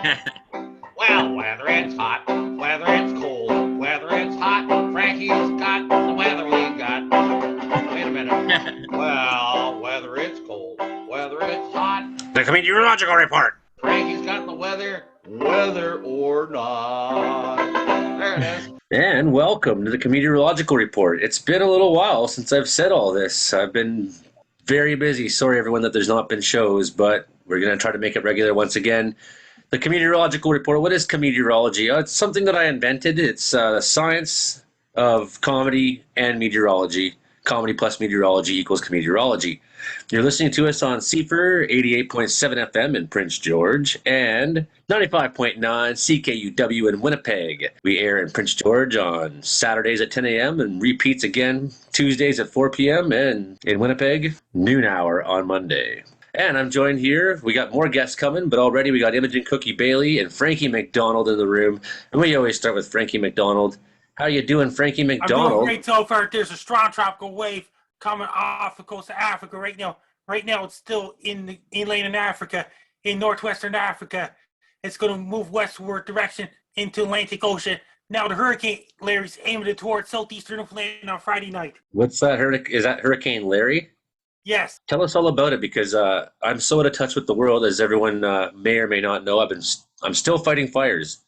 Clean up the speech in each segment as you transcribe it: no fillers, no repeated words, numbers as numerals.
Well, whether it's hot, whether it's cold, whether it's hot, Frankie's got the weather we got. Wait a minute. Well, whether it's cold, whether it's hot, The Comedeorological Report. Frankie's got the weather, whether or not. There it is. And welcome to the Comedeorological Report. It's been a little while since I've said all this. I've been very busy. Sorry, everyone, that there's not been shows, but we're going to try to make it regular once again. The Comedeorological Report. What is comedeorology? It's something that I invented. It's the science of comedy and meteorology. Comedy plus meteorology equals comedeorology. You're listening to us on CFR 88.7 FM in Prince George and 95.9 CKUW in Winnipeg. We air in Prince George on Saturdays at 10 a.m. and repeats again Tuesdays at 4 p.m. and in Winnipeg, noon hour on Monday. And I'm joined here. We got more guests coming, but already we got Imogen Cookie Bailey and Frankie MacDonald in the room. And we always start with Frankie MacDonald. How you doing, Frankie MacDonald? I'm doing great so far. There's a strong tropical wave coming off the coast of Africa right now. Right now, it's still in the inland in Africa, in northwestern Africa. It's going to move westward direction into Atlantic Ocean. Now, the Hurricane Larry's aiming it towards southeastern Newfoundland on Friday night. What's that? Is that Hurricane Larry? Yes. Tell us all about it, because I'm so out of touch with the world, as everyone may or may not know. I'm still fighting fires,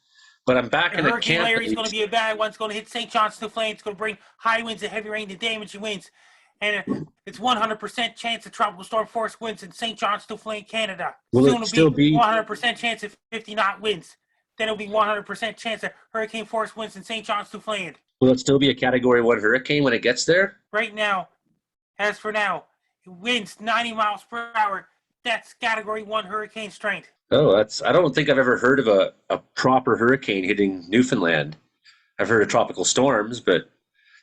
but I'm back in a camp. Hurricane Larry's going to be a bad one. It's going to hit St. John's, Newfoundland. It's going to bring high winds and heavy rain and damaging winds. And it's 100% chance of tropical storm force winds in St. John's, Newfoundland, Canada. Will it still be 100% chance of 50-knot winds. Then it'll be 100% chance of hurricane force winds in St. John's, Newfoundland. Will it still be a Category 1 hurricane when it gets there? Right now, as for now, it winds 90 miles per hour. That's Category 1 hurricane strength. Oh, I don't think I've ever heard of a proper hurricane hitting Newfoundland. I've heard of tropical storms, but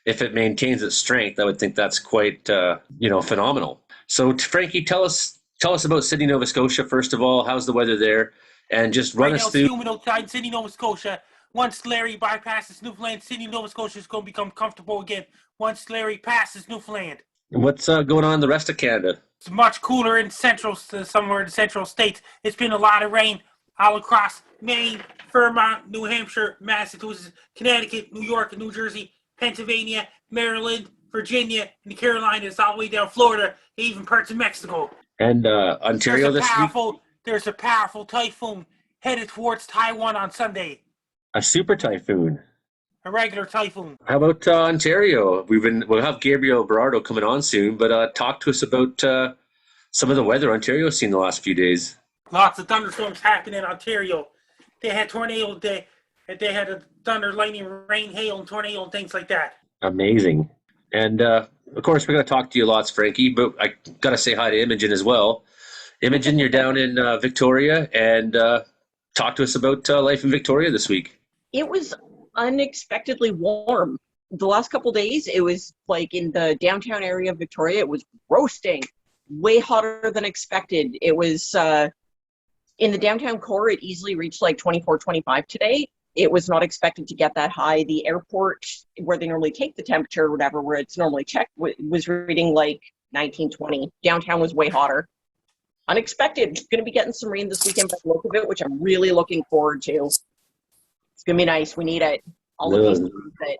if it maintains its strength, I would think that's quite, phenomenal. So, Frankie, tell us about Sydney, Nova Scotia. First of all, how's the weather there? And just run us through. Right now, it's humid outside in Sydney, Nova Scotia. Once Larry bypasses Newfoundland, Sydney, Nova Scotia is going to become comfortable again. Once Larry passes Newfoundland. And what's going on in the rest of Canada? It's much cooler in somewhere in the central states. It's been a lot of rain all across Maine, Vermont, New Hampshire, Massachusetts, Connecticut, New York, and New Jersey, Pennsylvania, Maryland, Virginia, and the Carolinas, all the way down Florida, even parts of Mexico. And Ontario this week? There's a powerful typhoon headed towards Taiwan on Sunday. A super typhoon? A regular typhoon. How about Ontario? We'll have Gabriel Berardo coming on soon, but talk to us about some of the weather Ontario's seen the last few days. Lots of thunderstorms happening in Ontario. They had tornadoes. They had a thunder, lightning, rain, hail, and tornado and things like that. Amazing. And of course, we're going to talk to you lots, Frankie. But I got to say hi to Imogen as well. Imogen, you're down in Victoria, and talk to us about life in Victoria this week. It was unexpectedly warm. The last couple of days, it was like in the downtown area of Victoria, it was roasting, way hotter than expected. It was in the downtown core, it easily reached like 24, 25 today. It was not expected to get that high. The airport, where they normally take the temperature or whatever, where it's normally checked, was reading like 19, 20. Downtown was way hotter. Unexpected. Going to be getting some rain this weekend by the look of it, which I'm really looking forward to. It's going to be nice. We need it. All of these things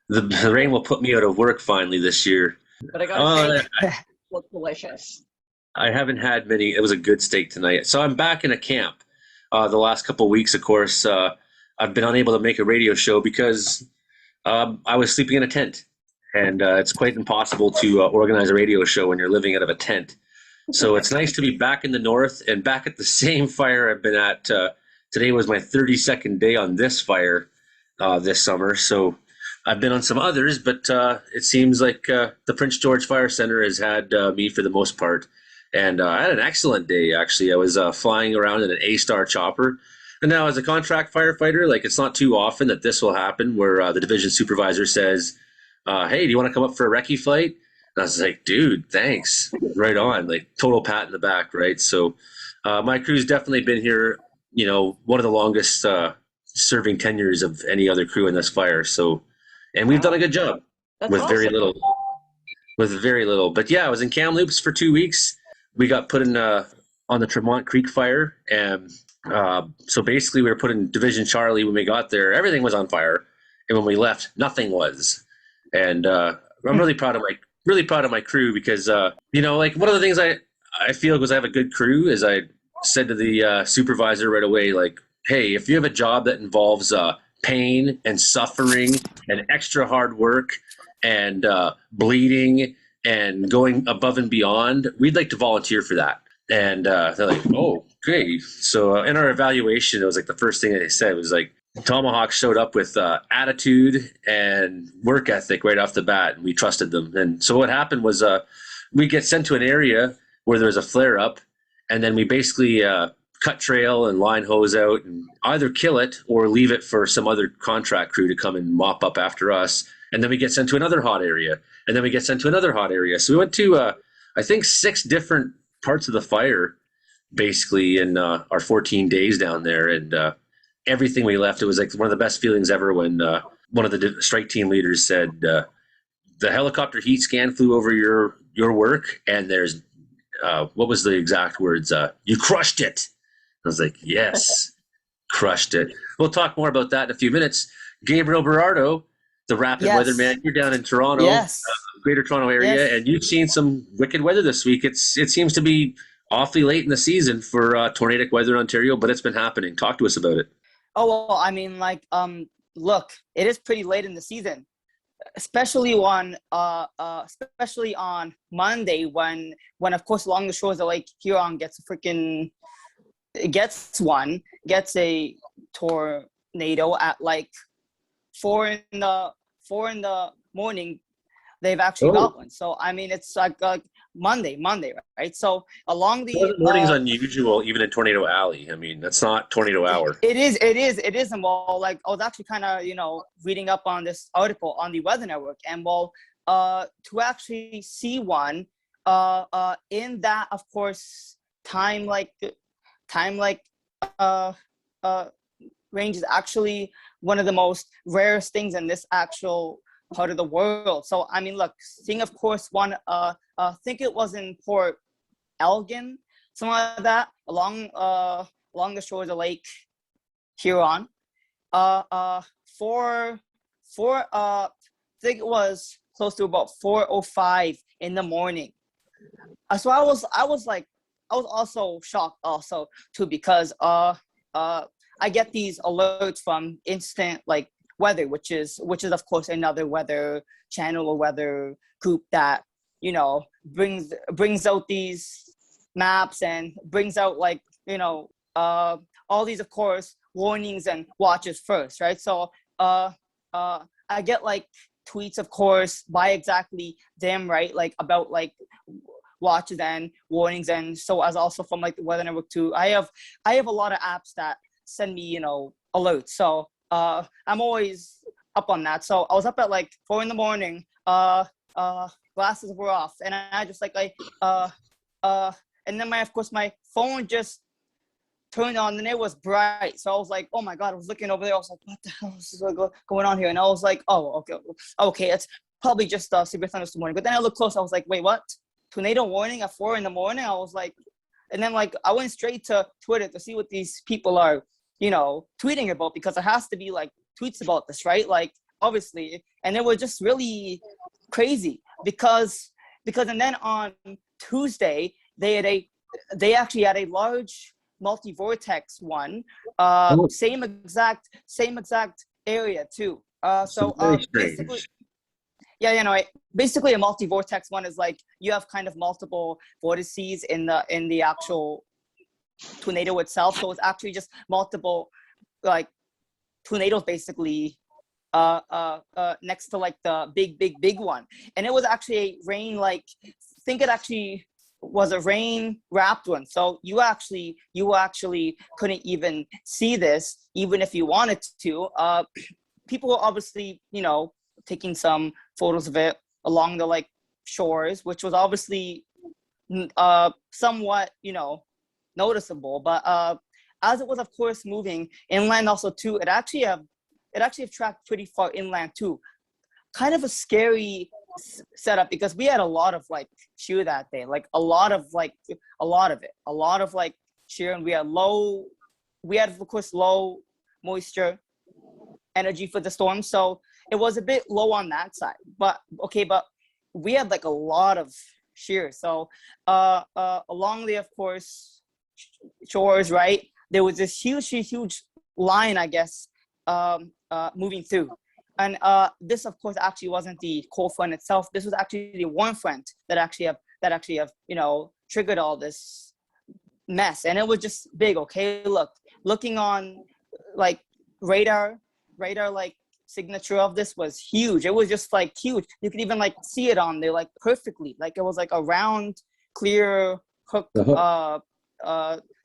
that the rain will put me out of work finally this year. But I got to say, it looks delicious. I haven't had many. It was a good steak tonight. So I'm back in a camp. The last couple of weeks, of course, I've been unable to make a radio show because I was sleeping in a tent. And it's quite impossible to organize a radio show when you're living out of a tent. So it's nice to be back in the north and back at the same fire I've been at. Today was my 32nd day on this fire this summer. So I've been on some others, but it seems like the Prince George Fire Center has had me for the most part. And I had an excellent day, actually. I was flying around in an A-Star chopper. And now as a contract firefighter, like it's not too often that this will happen where the division supervisor says, hey, do you want to come up for a recce flight? And I was like, dude, thanks. Right on. Like total pat in the back, right? So my crew's definitely been here, one of the longest serving tenures of any other crew in this fire. So, and we've done a good job. That's with awesome. very little. But yeah, I was in Kamloops for 2 weeks. We got put in a on the Tremont Creek fire, and so basically we were put in Division Charlie. When we got there, everything was on fire, and when we left, nothing was. And I'm really proud of my crew because like one of the things I feel because I have a good crew is I said to the supervisor right away, like, hey, if you have a job that involves pain and suffering and extra hard work and bleeding and going above and beyond, we'd like to volunteer for that. And they're like, oh, great. So in our evaluation, it was like the first thing that they said was like, Tomahawk showed up with attitude and work ethic right off the bat, and we trusted them. And so what happened was we get sent to an area where there's a flare-up, and then we basically cut trail and line hose out and either kill it or leave it for some other contract crew to come and mop up after us. And then we get sent to another hot area, and then we get sent to another hot area. So we went to, I think, 6 different parts of the fire, basically, in our 14 days down there. And everything we left, it was like one of the best feelings ever when one of the strike team leaders said, the helicopter heat scan flew over your work, and there's, what was the exact words? You crushed it. I was like, yes, crushed it. We'll talk more about that in a few minutes. Gabriel Berardo, the rapid weatherman, you're down in Toronto, Greater Toronto area, and you've seen some wicked weather this week. It seems to be awfully late in the season for tornadic weather in Ontario, but it's been happening. Talk to us about it. Oh, well, I mean, like, look, it is pretty late in the season, especially on Monday when of course along the shores of Lake Huron gets a tornado at like 4 in the morning. They've actually got one. So I mean, it's like Monday, right? So along the morning's unusual, even in Tornado Alley. I mean, that's not tornado hour. It is. And well, like I was actually kind of reading up on this article on the Weather Network, and well, to actually see one in that, of course, time range is actually one of the most rarest things in this actual part of the world. So I mean, look, seeing of course one I think it was in Port Elgin, something like that, along the shores of Lake Huron. I think it was close to about 4:05 in the morning. So I was also shocked also too, because I get these alerts from Instant like Weather, which is of course another weather channel or weather group that brings out these maps and brings out like all these of course warnings and watches first, right? So I get like tweets of course by exactly them, right, like about like watches and warnings, and so as also from like the Weather Network too. I have a lot of apps that send me alerts, so I'm always up on that. So I was up at like 4 in the morning, glasses were off, and I just like and then my phone just turned on and it was bright. So I was like, oh my God, I was looking over there. I was like, what the hell is going on here? And I was like, oh, okay, it's probably just severe thunderstorm warning. But then I looked close, I was like, wait, what? Tornado warning at 4 in the morning? I was like, and then like I went straight to Twitter to see what these people are tweeting about, because there has to be like tweets about this, right? Like obviously, and it was just really crazy because and then on Tuesday they actually had a large multi-vortex one, same exact area too. So basically, basically a multi-vortex one is like you have kind of multiple vortices in the actual tornado itself. So it's actually just multiple like tornadoes basically next to like the big one. And it was actually a rain, like I think it actually was a rain wrapped one. So you actually couldn't even see this even if you wanted to. People were obviously taking some photos of it along the like shores, which was obviously somewhat noticeable, but as it was of course moving inland also too, it actually have tracked pretty far inland too. Kind of a scary setup, because we had a lot of like shear that day, like a lot of shear, and we had of course low moisture energy for the storm, so it was a bit low on that side. But we had like a lot of shear. So along the, of course, shores, right, there was this huge line, I guess, moving through. And this, of course, actually wasn't the cold front itself. This was actually the warm front that actually have triggered all this mess. And it was just big. Okay, looking on like radar like signature of this was huge. It was just like huge. You could even like see it on there like perfectly. Like it was like a round, clear hook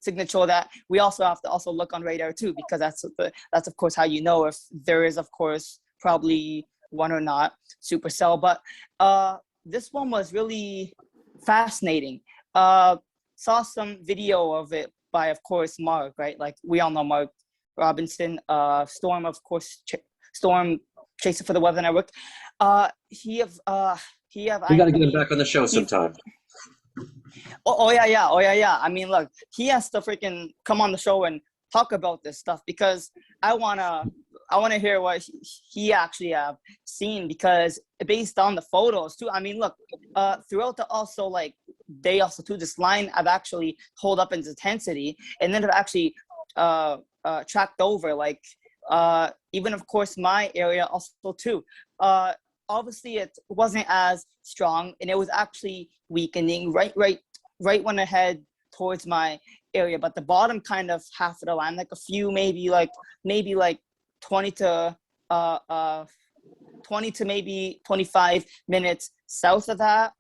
signature that we also have to also look on radar too, because that's of course how you know if there is, of course, probably one or not supercell. But this one was really fascinating. Saw some video of it by, of course, Mark, right? Like we all know Mark Robinson, Storm, of course, Storm Chaser for the Weather Network. We got to get him back on the show sometime. Oh yeah. I mean, look, he has to freaking come on the show and talk about this stuff, because I wanna hear what he actually have seen, because based on the photos too. I mean, look, throughout the also like day also too, this line I've actually hold up its intensity, and then I've actually tracked over like even of course my area also too. Obviously it wasn't as strong, and it was actually weakening right when I head towards my area, but the bottom kind of half of the line, like a few maybe like 20 to maybe 25 minutes south of that,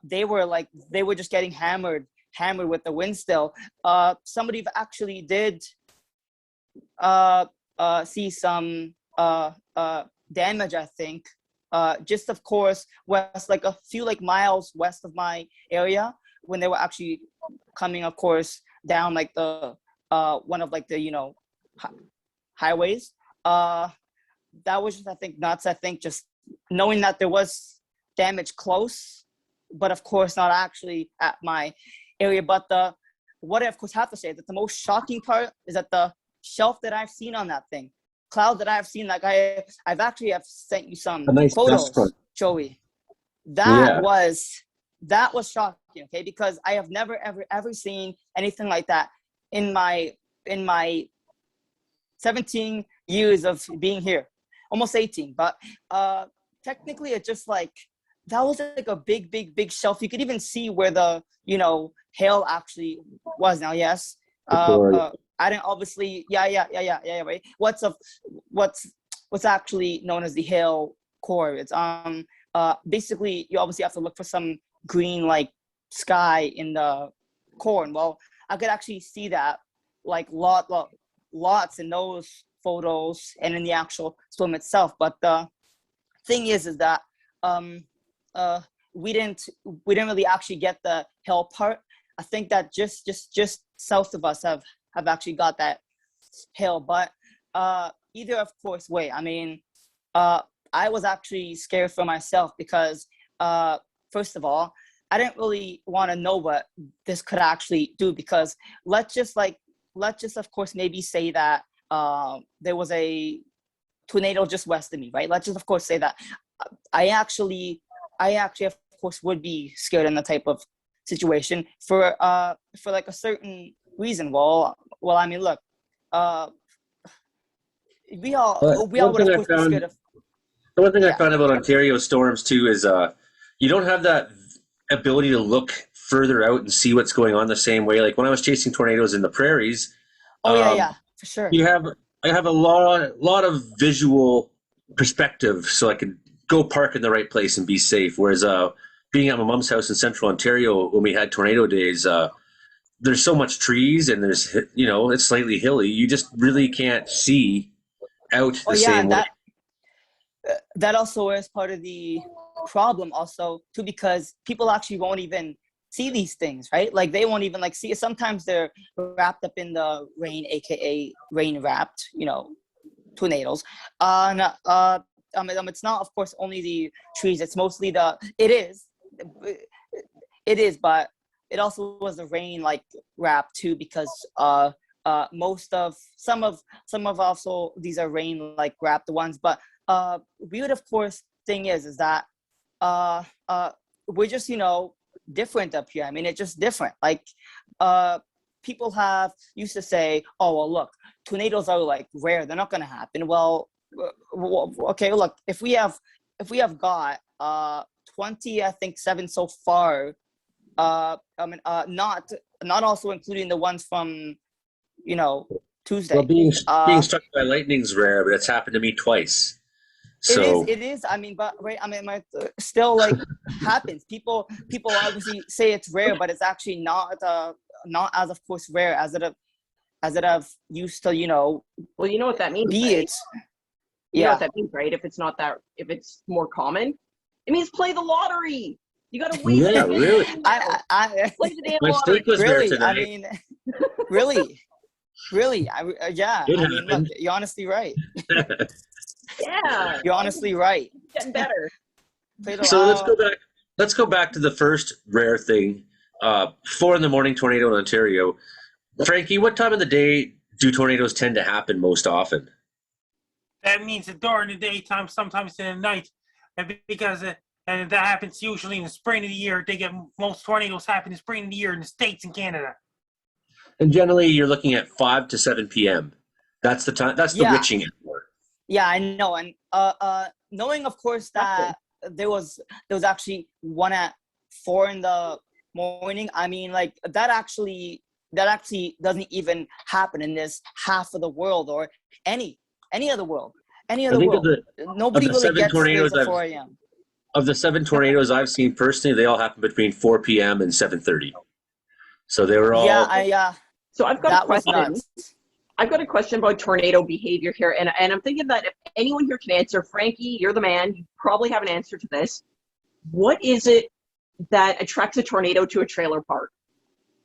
they were just getting hammered with the wind still. Somebody actually did see some damage, I think, just of course west, like a few like miles west of my area, when they were actually coming, of course, down like the one of like the highways. That was just, I think, nuts. I think just knowing that there was damage close, but of course not actually at my area. But what I of course have to say that the most shocking part is that the shelf that I've seen on that thing, cloud that I've seen, like I've actually have sent you some nice photos, Joey. That was shocking, okay? Because I have never ever seen anything like that in my 17 years of being here, almost 18. But technically, it just like that was like a big shelf. You could even see where the hail actually was. Now, yes, I didn't obviously, right. What's actually known as the hail core? It's basically you obviously have to look for some green like sky in the core. And well, I could actually see that like lots in those photos and in the actual storm itself. But the thing is that we didn't really actually get the hail part. I think that just south of us have actually got that hail. But either of course way, I mean, I was actually scared for myself, because first of all, I didn't really want to know what this could actually do, because let's just of course maybe say that there was a tornado just west of me, right? Let's just of course say that I actually of course would be scared in the type of situation for like a certain reason. Well, I mean, look, we all would of course be scared of. The one thing I found about Ontario storms too is you don't have that ability to look further out and see what's going on the same way. Like when I was chasing tornadoes in the prairies, for sure. I have a lot of visual perspective, so I could go park in the right place and be safe. Whereas being at my mom's house in central Ontario when we had tornado days, there's so much trees and there's it's slightly hilly. You just really can't see out the same way. That also is part of the problem also too, because people actually won't even see these things, right? Like they won't even like see it. Sometimes they're wrapped up in the rain, aka rain wrapped, tornadoes. it's not, of course, only the trees. It's mostly it is, but it also was the rain like wrap too, because some of also these are rain like wrapped ones. But weird, of course, thing is that we're just, different up here. I mean, it's just different. Like people used to say, oh, well, look, tornadoes are like rare, they're not going to happen. Well, okay, look, if we have got 20, I think 7 so far, not also including the ones from Tuesday. Well, being struck by lightning's rare, but it's happened to me twice. So it is. I mean, but right. I mean, still like happens. People obviously say it's rare, but it's actually not as, of course, rare as it have used to. Well, you know what that means. Right? You know what that means, right? If it's more common, it means play the lottery. You got to wait. Yeah, really. I play the damn my lottery. steak was really. there tonight. I mean, really. Yeah. It I mean, look, happened. you're honestly right. Yeah, You're honestly right. getting better. So let's go back to the first rare thing. 4 a.m. tornado in Ontario. Frankie, what time of the day do tornadoes tend to happen most often? That means that during the daytime, sometimes in the night, and because and that happens usually in the spring of the year. Most tornadoes happen in the spring of the year in the States and Canada. And generally, you're looking at 5 to 7 p.m. That's the time. That's the witching hour. Yeah, I know, and knowing, of course, that there was actually one at 4 in the morning. I mean, like that actually doesn't even happen in this half of the world or any other world. Nobody really gets tornadoes at 4 a.m. Of the 7 tornadoes I've seen personally, they all happened between 4 p.m. and 7:30. So they were all. Yeah, So I've got a question. Nuts. I've got a question about tornado behavior here, and I'm thinking that if anyone here can answer, Frankie, you're the man. You probably have an answer to this. What is it that attracts a tornado to a trailer park?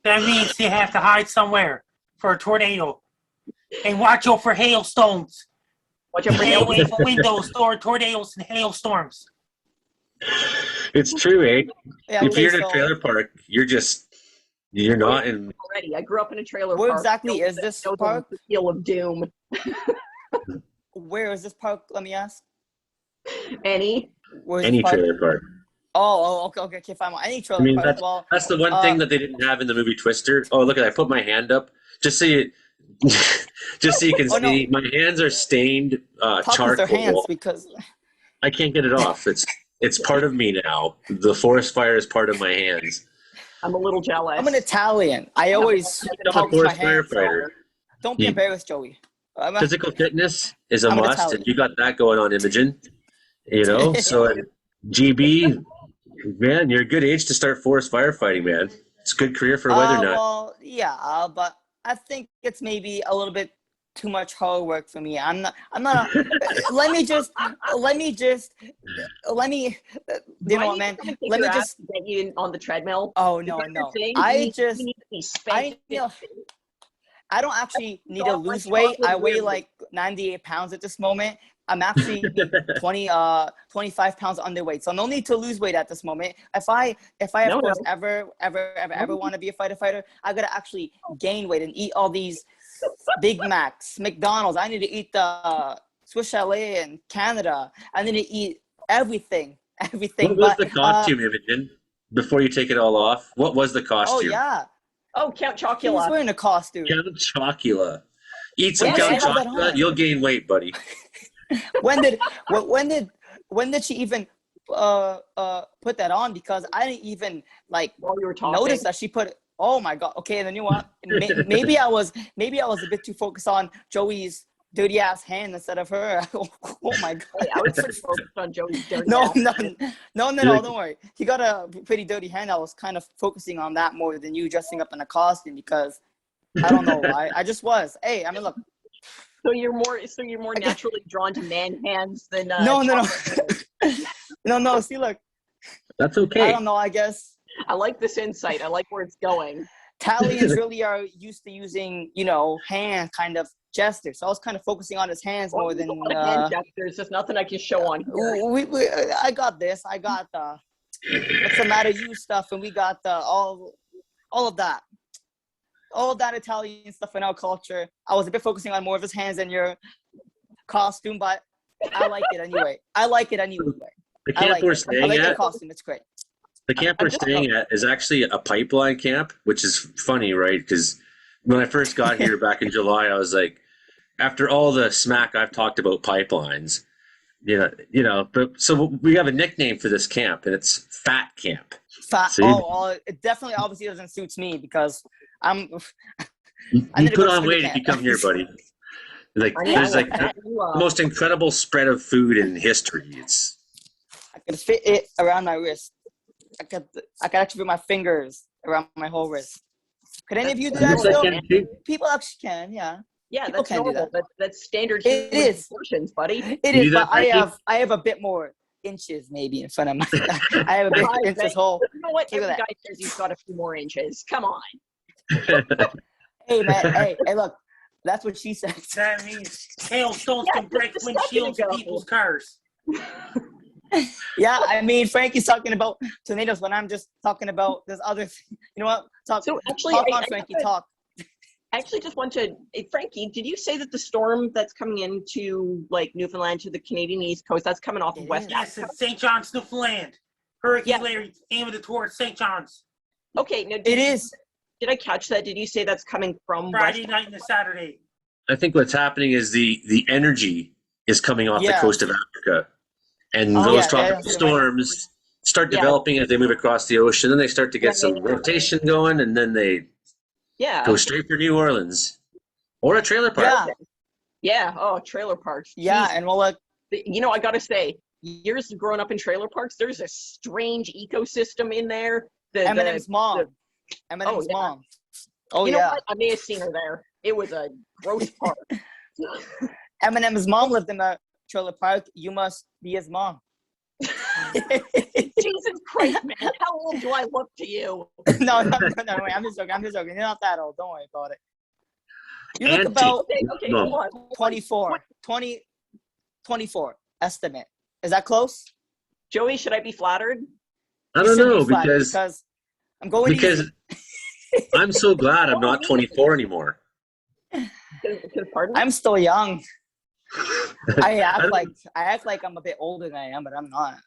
That means they have to hide somewhere for a tornado, and watch out for hailstones. Watch out for Stay away from windows, tornadoes, and hailstorms. It's true, eh? Yeah, if you're in a trailer park, you're not in. Already, I grew up in a trailer Where park. exactly is this park? The feel of doom. Where is this park? Let me ask. Any Trailer park. Oh, okay, fine. Any trailer park. That's the one thing that they didn't have in the movie Twister. Oh, look at that! I put my hand up just so you can see. No. My hands are stained charcoal. Their hands because I can't get it off. It's part of me now. The forest fire is part of my hands. I'm a little jealous. I'm an Italian. I always talk with my hands. Firefighter. Don't be embarrassed, Joey. Physical fitness is a must, and you got that going on, Imogen. So GB, man, you're a good age to start forest firefighting, man. It's a good career for a weather nut. Well, yeah, but I think it's maybe a little bit too much hard work for me. I'm not. Let me. You know what, man? Let me just get you on the treadmill. Oh no. I don't actually need to lose weight. I weigh like 98 pounds at this moment. I'm actually 25 pounds underweight, so no need to lose weight at this moment. If I of course ever want to be a fighter, I gotta actually gain weight and eat all these Big Macs, MacDonald's. I need to eat the Swiss Chalet in Canada. I need to eat everything. What was the costume, Imogen? Before you take it all off, what was the costume? Oh yeah. Oh, Count Chocula. He was wearing a costume. Count Chocula. Eat some Count Chocula, you'll gain weight, buddy. When did she even put that on? Because I didn't even while you were talking notice that she put it. Oh my god. Okay, and then you know what? Maybe I was a bit too focused on Joey's dirty ass hand instead of her. Oh my god. I was pretty focused on Joey's dirty No, ass. No, don't worry. He got a pretty dirty hand. I was kind of focusing on that more than you dressing up in a costume because I don't know why. I just was. Hey, I mean, look. So you're more naturally drawn to man hands than No. No. See, look. That's okay. I don't know. I guess I like this insight. I like where it's going. Italians really are used to using, hand kind of gestures. So I was kind of focusing on his hands more than. Hand gestures. There's nothing I can show on here. I got this. I got the what's the matter you stuff, and we got the all of that. All of that Italian stuff in our culture. I was a bit focusing on more of his hands than your costume, but I like it anyway. The camp we're staying I like at. the costume. It's great. The camp we're staying at is actually a pipeline camp, which is funny, right? Because when I first got here back in July, I was like, after all the smack I've talked about pipelines, but so we have a nickname for this camp, and it's Fat Camp. Fat. See? It definitely obviously doesn't suit me because I'm. You put on weight if you come here, buddy. Like there's like the most incredible spread of food in history. I can fit it around my wrist. I could actually put my fingers around my whole wrist. Could any of you do that still? People actually can, yeah. Yeah, People that's can normal. do that. That's standard It human is. proportions, buddy. It is, but I have a bit more inches maybe in front of my. I have a bit inches hole. You know what? Every Look at guy says he's got a few more inches. Come on. Hey man, hey, look. That's what she said. That means hailstones can break windshields of people's cars. Yeah, I mean, Frankie's talking about tornadoes when I'm just talking about this other thing. You know what? Talk on, Frankie, talk. I actually just want to, Frankie, did you say that the storm that's coming into like Newfoundland to the Canadian East Coast, that's coming off of West Yes, Africa? it's St. John's, Newfoundland. Hurricane Larry aimed it towards St. John's. Okay, now It is. Did I catch that? Did you say that's coming from Friday West night and Saturday. I think what's happening is the energy is coming off the coast of Africa, and those tropical storms start developing as they move across the ocean. Then they start to get some rotation going, and then they go straight for New Orleans or a trailer park. Yeah. Oh, trailer parks. Yeah, and well, like, I gotta say, years of growing up in trailer parks, there's a strange ecosystem in there. Eminem's mom. Eminem's mom. Oh, you know what? I may have seen her there. It was a gross park. Eminem's mom lived in a trailer park. You must be his mom. Jesus Christ, man. How old do I look to you? No, wait, I'm just joking. You're not that old. Don't worry about it. You look about 24. 24 estimate. Is that close? Joey, should I be flattered? I don't know because I'm going because I'm so glad I'm not 24 anymore. Pardon? I'm still young. I act like I'm a bit older than I am, but I'm not.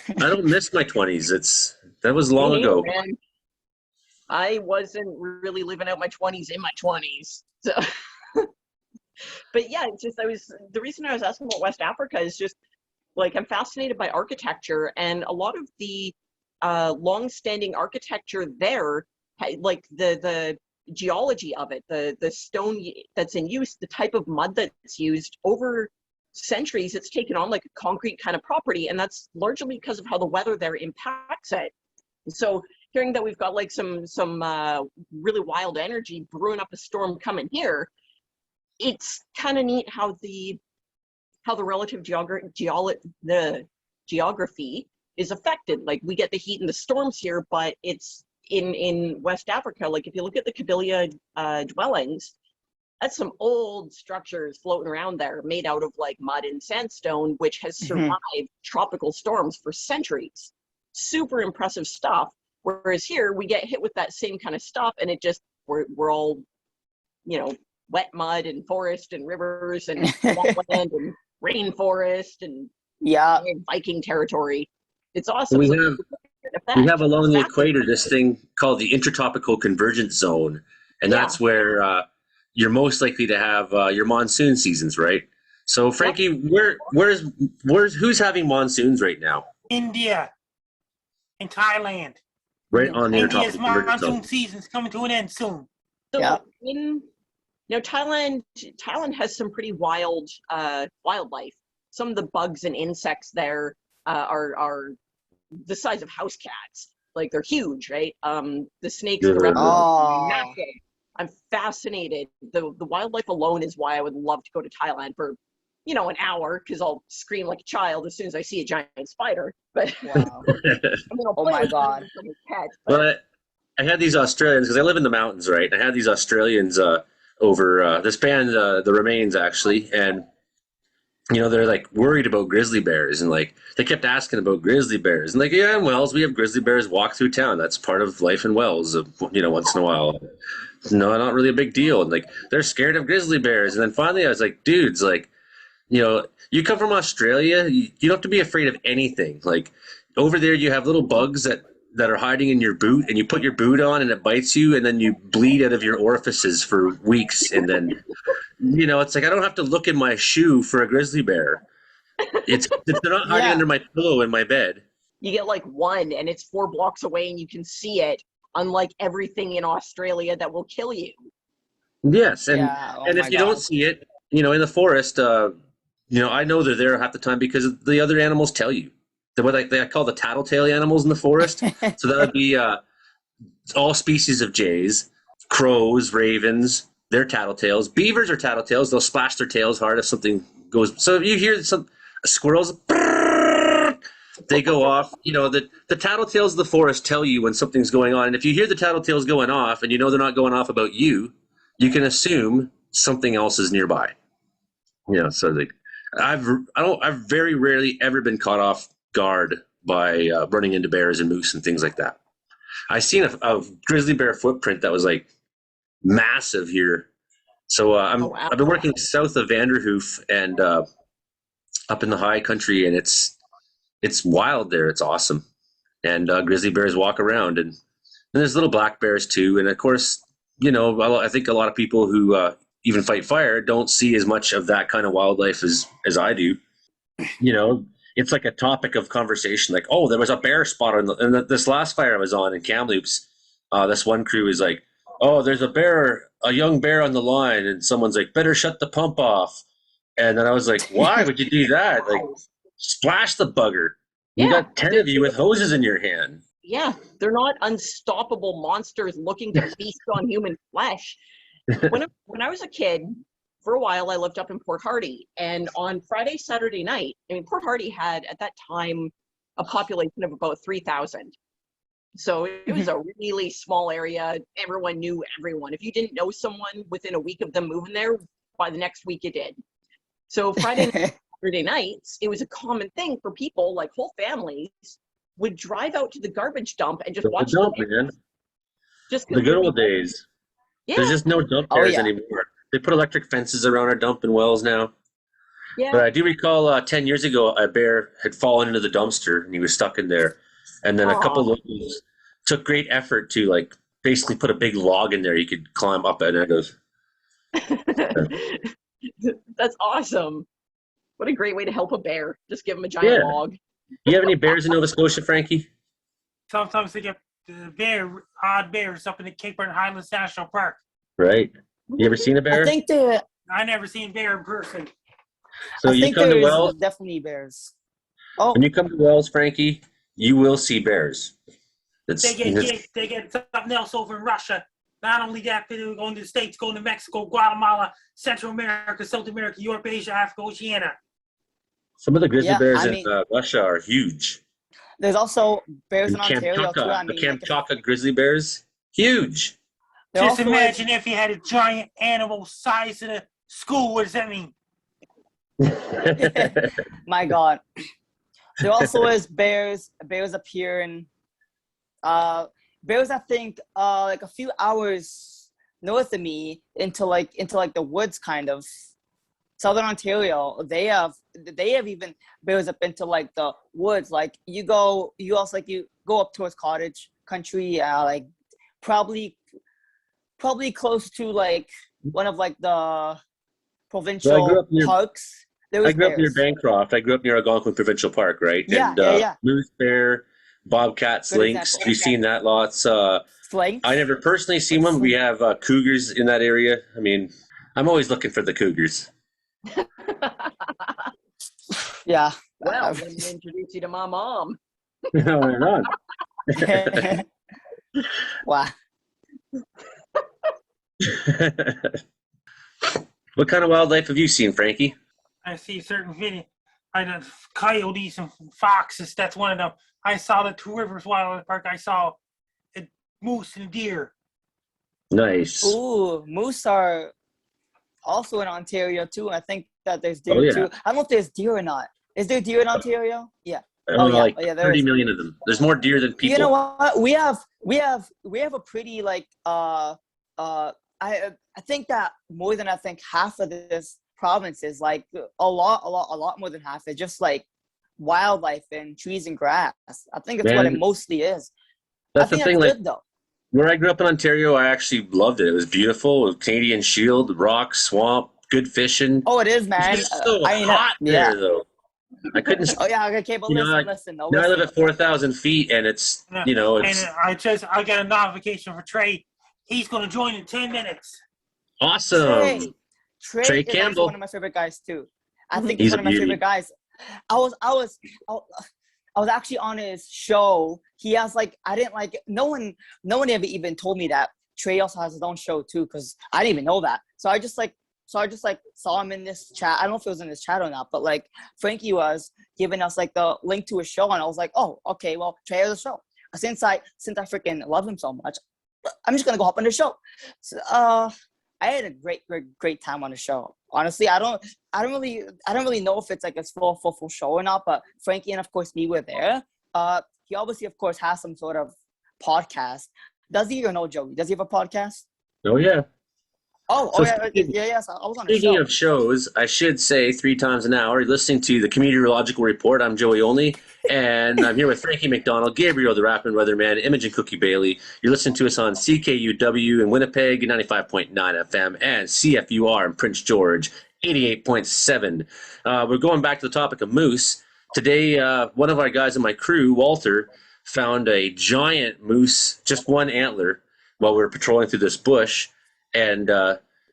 I don't miss my 20s. That was long ago. Man. I wasn't really living out my 20s in my 20s. So but yeah, it's just the reason I was asking about West Africa is just like I'm fascinated by architecture, and a lot of the long-standing architecture there, like the geology of it, the stone that's in use, the type of mud that's used over centuries, it's taken on like a concrete kind of property, and that's largely because of how the weather there impacts it. So hearing that we've got like some really wild energy brewing up a storm coming here, it's kind of neat how the relative geography is affected. Like we get the heat and the storms here, but it's in West Africa. Like if you look at the Kabylia dwellings, that's some old structures floating around there made out of like mud and sandstone, which has survived tropical storms for centuries. Super impressive stuff. Whereas here we get hit with that same kind of stuff, and it just we're all, wet mud and forest and rivers and swampland and rainforest and Viking territory. It's awesome. We have along the equator this thing called the Intratopical Convergence zone, and that's where you're most likely to have your monsoon seasons, right? So, Frankie, who's having monsoons right now? India and Thailand. Right on the India's Intratopical monsoon season's coming to an end soon. So Thailand has some pretty wild wildlife. Some of the bugs and insects there are the size of house cats. Like they're huge, right? The snakes and the reptiles are massive. I'm fascinated. The wildlife alone is why I would love to go to Thailand for, an hour, because I'll scream like a child as soon as I see a giant spider. But wow. Oh my God. But I had these Australians because I live in the mountains, right? I had these Australians over this band, the Remains, actually, and they're like worried about grizzly bears, and like they kept asking about grizzly bears, and like, yeah, in Wells we have grizzly bears walk through town. That's part of life in Wells, once in a while. No, not really a big deal. And like they're scared of grizzly bears, and then finally I was like, dudes, like, you come from Australia, you don't have to be afraid of anything. Like over there, you have little bugs that are hiding in your boot, and you put your boot on and it bites you, and then you bleed out of your orifices for weeks, and then it's like I don't have to look in my shoe for a grizzly bear. They're not hiding under my pillow in my bed. You get like one, and it's 4 blocks away, and you can see it. Unlike everything in Australia that will kill you. Yes, and if you don't see it, in the forest, I know they're there half the time because the other animals tell you. They're what they call the tattletale animals in the forest. So that would be all species of jays, crows, ravens. They're tattletales. Beavers are tattletales. They'll splash their tails hard if something goes. So if you hear some squirrels, they go off. The tattletales of the forest tell you when something's going on. And if you hear the tattletales going off and they're not going off about you, you can assume something else is nearby. So like I've very rarely ever been caught off guard by running into bears and moose and things like that. I seen a grizzly bear footprint that was like massive here. So I've been working south of Vanderhoof and up in the high country, and it's wild there. It's awesome. And grizzly bears walk around, and there's little black bears too. And of course, I think a lot of people who even fight fire don't see as much of that kind of wildlife as I do. It's like a topic of conversation. Like, oh, there was a bear spot and this last fire I was on in Kamloops. This one crew is like, oh, there's a young bear on the line, and someone's like, better shut the pump off. And then I was like, why would you do that? Like, splash the bugger. You got 10 of you with hoses in your hand. Yeah, they're not unstoppable monsters looking to feast on human flesh. When I was a kid, for a while, I lived up in Port Hardy, and on Friday, Saturday night, Port Hardy had at that time a population of about 3,000. So it was a really small area. Everyone knew everyone. If you didn't know someone within a week of them moving there, by the next week you did. So Friday night, Saturday nights, it was a common thing for people, like whole families, would drive out to the garbage dump and just watch the man. Just the good old days. Yeah. There's just no dump bears anymore. They put electric fences around our dump in Wells now. Yeah. But I do recall 10 years ago, a bear had fallen into the dumpster and he was stuck in there. And then a couple of locals took great effort to like basically put a big log in there you could climb up and it goes. That's awesome. What a great way to help a bear. Just give them a giant log. You have any bears in Nova Scotia, Frankie? Sometimes they get odd bears up in the Cape Breton Highlands National Park. Right. You ever seen a bear? I never seen a bear in person. So you come to Wells? Definitely bears. Oh. When you come to Wells, Frankie, you will see bears. They get something else over in Russia. Not only that, they go to the States, go to Mexico, Guatemala, Central America, South America, Europe, Asia, Africa, Oceania. Some of the grizzly bears in Russia are huge. There's also bears in Ontario too. The Kamchatka grizzly bears, huge. Just imagine if you had a giant animal size of the school. What does that mean? My God. There also is bears. Bears appear in bears. I think like a few hours north of me into the woods, kind of. Southern Ontario, they have even bears up into like the woods. Like you go up towards cottage country, like probably close to like one of like the provincial parks. I grew up near Bancroft. I grew up near Algonquin Provincial Park, right? Yeah, and, moose, bear, bobcats, lynx. We've seen that lots. Lynx? I never personally seen one. We have cougars in that area. I mean, I'm always looking for the cougars. Yeah. Well, let me introduce you to my mom. No, they're not. Wow. What kind of wildlife have you seen, Frankie? I see certain video. I know coyotes and foxes. That's one of them. I saw the Two Rivers Wildlife Park. I saw moose and deer. Nice. Ooh, moose are also in Ontario too. I think that there's deer yeah. too. I don't know if there's deer or not. Is there deer in Ontario? Yeah. I don't know, yeah. like Oh, yeah, there 30 is. million of them. There's more deer than people. You know what? We have a pretty like I think that more than I think half of this province is like a lot more than half is just like wildlife and trees and grass. I think it's what it Man, mostly is. That's I think the thing. that's Like good though. where I grew up in Ontario, I actually loved it. It was beautiful. Canadian Shield, rocks, swamp, good fishing. Oh, it is, man. It's just so I mean, hot yeah. there, though. I couldn't. Oh yeah, okay, but You know, listen. Now I live at 4,000 feet, and it's it's And I got a notification for Trey. He's going to join in 10 minutes. awesome. Trey is Campbell. also one of my favorite guys too. I think He's he's one a of my beauty. favorite guys. I was actually on his show. He has like no one ever even told me that Trey also has his own show too, because I didn't even know that. So I just saw him in this chat. I don't know if it was in this chat or not, but like Frankie was giving us like the link to his show, and I was like, oh, okay, well, Trey has a show. Since I freaking love him so much, I'm just gonna go hop on the show. So, I had a great time on the show. Honestly, I don't really know if it's like a full show or not, but Frankie and of course me were there. He obviously of course has some sort of podcast. Does he or no, Joey? Does he have a podcast? Oh yeah. Yeah. So I was on the show. Speaking of shows, I should say 3 times an hour, you're listening to the Comedeorological Report. I'm Joey Only, and I'm here with Frankie MacDonald, Gabriel the Rapid Weatherman, Imogen Cookie Bailey. You're listening to us on CKUW in Winnipeg, 95.9 FM, and CFUR in Prince George, 88.7. We're going back to the topic of moose. Today, one of our guys in my crew, Walter, found a giant moose, just one antler, while we were patrolling through this bush. And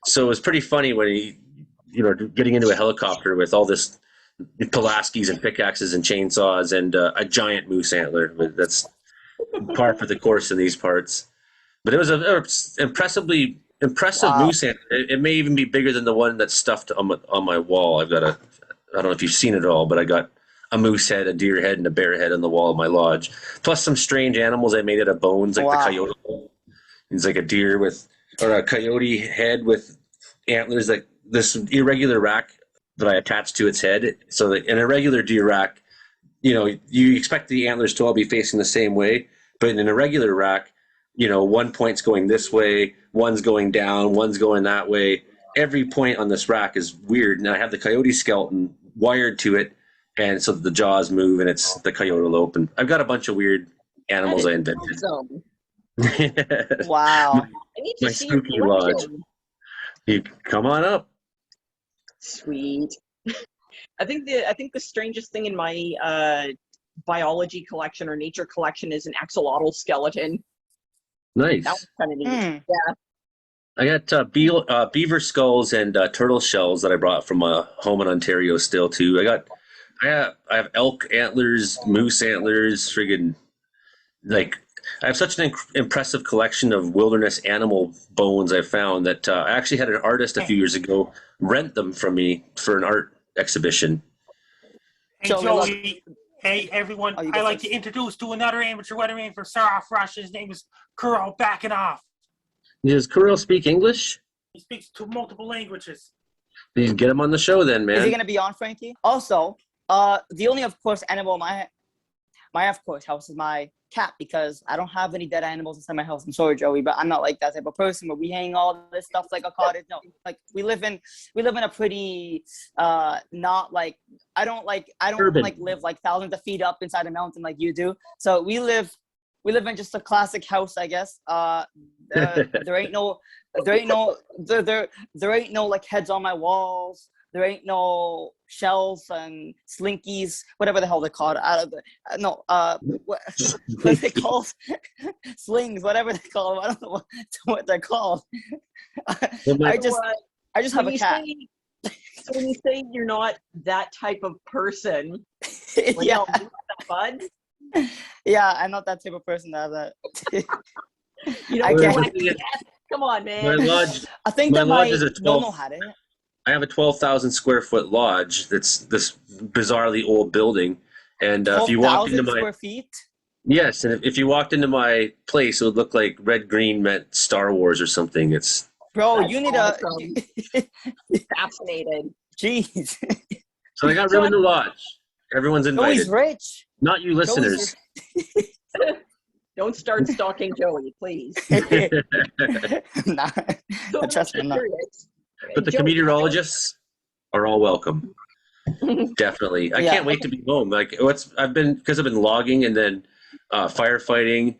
so it was pretty funny when he, getting into a helicopter with all this Pulaskis and pickaxes and chainsaws and a giant moose antler. That's par for the course in these parts. But it was an impressive moose antler. It may even be bigger than the one that's stuffed on my wall. I don't know if you've seen it all, but I got a moose head, a deer head, and a bear head on the wall of my lodge. Plus some strange animals I made out of bones, like the coyote. It's like a deer or a coyote head with antlers, like this irregular rack that I attached to its head. So that in a regular deer rack, you expect the antlers to all be facing the same way, but in a regular rack, one point's going this way, one's going down, one's going that way. Every point on this rack is weird, and I have the coyote skeleton wired to it, and so the jaws move, and it's the coyote lope. And I've got a bunch of weird animals I invented. Awesome. Wow. I need My to see your spooky lodge. collection. You come on up. Sweet. I think the strangest thing in my biology collection or nature collection is an axolotl skeleton. Nice. That was kind of neat. Yeah. I got beaver skulls and turtle shells that I brought from a home in Ontario still too. I have elk antlers, moose antlers, friggin' like I have such an impressive collection of wilderness animal bones I found that I actually had an artist a few years ago rent them from me for an art exhibition. Hey, Joey. Hey, everyone. I'd like to introduce to another amateur weatherman from Saroff, Russia. His name is Kuril Bakanoff. Does Kuril speak English? He speaks two multiple languages. You get him on the show then, man. Is he going to be on, Frankie? Also, the only, of course, animal my of course house is my cat, because I don't have any dead animals inside my house. I'm sorry, Joey, but I'm not like that type of person where we hang all this stuff like a cottage. No, like we live in a pretty not like I don't Urban. like live like thousands of feet up inside a mountain like you do. So we live in just a classic house, I guess. There ain't no like heads on my walls. There ain't no shells and slinkies, whatever the hell they're called. What are they called? Slings, whatever they call them. I don't know what they're called. I just have a cat. So when you say you're not that type of person, Yeah. bud. Yeah, I'm not that type of person to have that. I can't. Come on, man. My lodge. I think My that lodge my is a Nono had it. I have a 12,000 square foot lodge that's this bizarrely old building. And if you walk into 12,000 my square feet? Yes, and if you walked into my place, it would look like red green meant Star Wars or something. It's Bro, That's you need awesome. a. Fascinated. Jeez. so I got room to watch. Everyone's Joey's invited. rich. Not you listeners. Don't start stalking Joey, please. Nah, So I'm trust me, actually I'm not. curious. But the Joey, comedeorologists are all welcome. Definitely. I Yeah. can't wait to be home. Like I've been logging and then firefighting.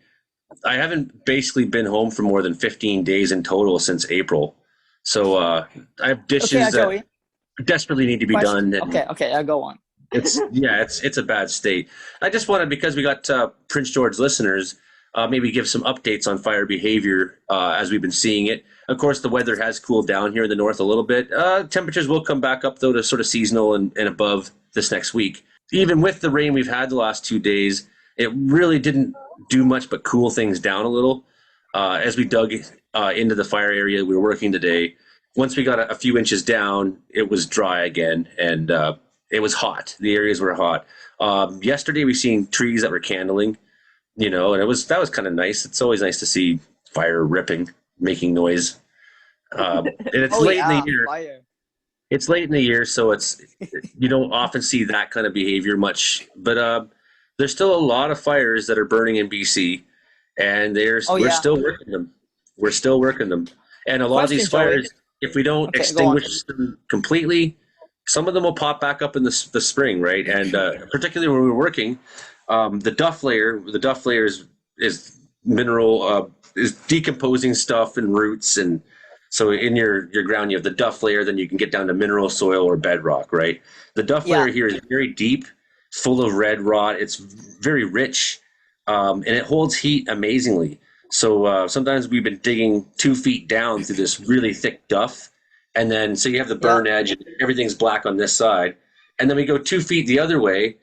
I haven't basically been home for more than 15 days in total since April. So I have dishes Okay, that Joey. desperately need to be Question. done. And Okay, I'll go on. it's a bad state. I just wanted, because we got Prince George listeners, maybe give some updates on fire behavior as we've been seeing it. Of course, the weather has cooled down here in the north a little bit. Temperatures will come back up, though, to sort of seasonal and above this next week. Even with the rain we've had the last 2 days, it really didn't do much but cool things down a little. As we dug into the fire area we were working today, once we got a few inches down, it was dry again, and it was hot. The areas were hot. Yesterday, we seen trees that were candling, and that was kind of nice. It's always nice to see fire ripping, making noise. And it's late in the year. Fire. It's late in the year, so you don't often see that kind of behavior much. But there's still a lot of fires that are burning in BC, and we're still working them. We're still working them, and a lot of these fires, if we don't extinguish them completely, some of them will pop back up in the spring, right? And particularly when we're working, the duff layer is mineral, is decomposing stuff and roots. And so in your ground, you have the duff layer, then you can get down to mineral soil or bedrock, right? The duff layer here is very deep, full of red rot. It's very rich, and it holds heat amazingly. So sometimes we've been digging 2 feet down through this really thick duff. And then, so you have the burn edge, and everything's black on this side. And then we go 2 feet the other way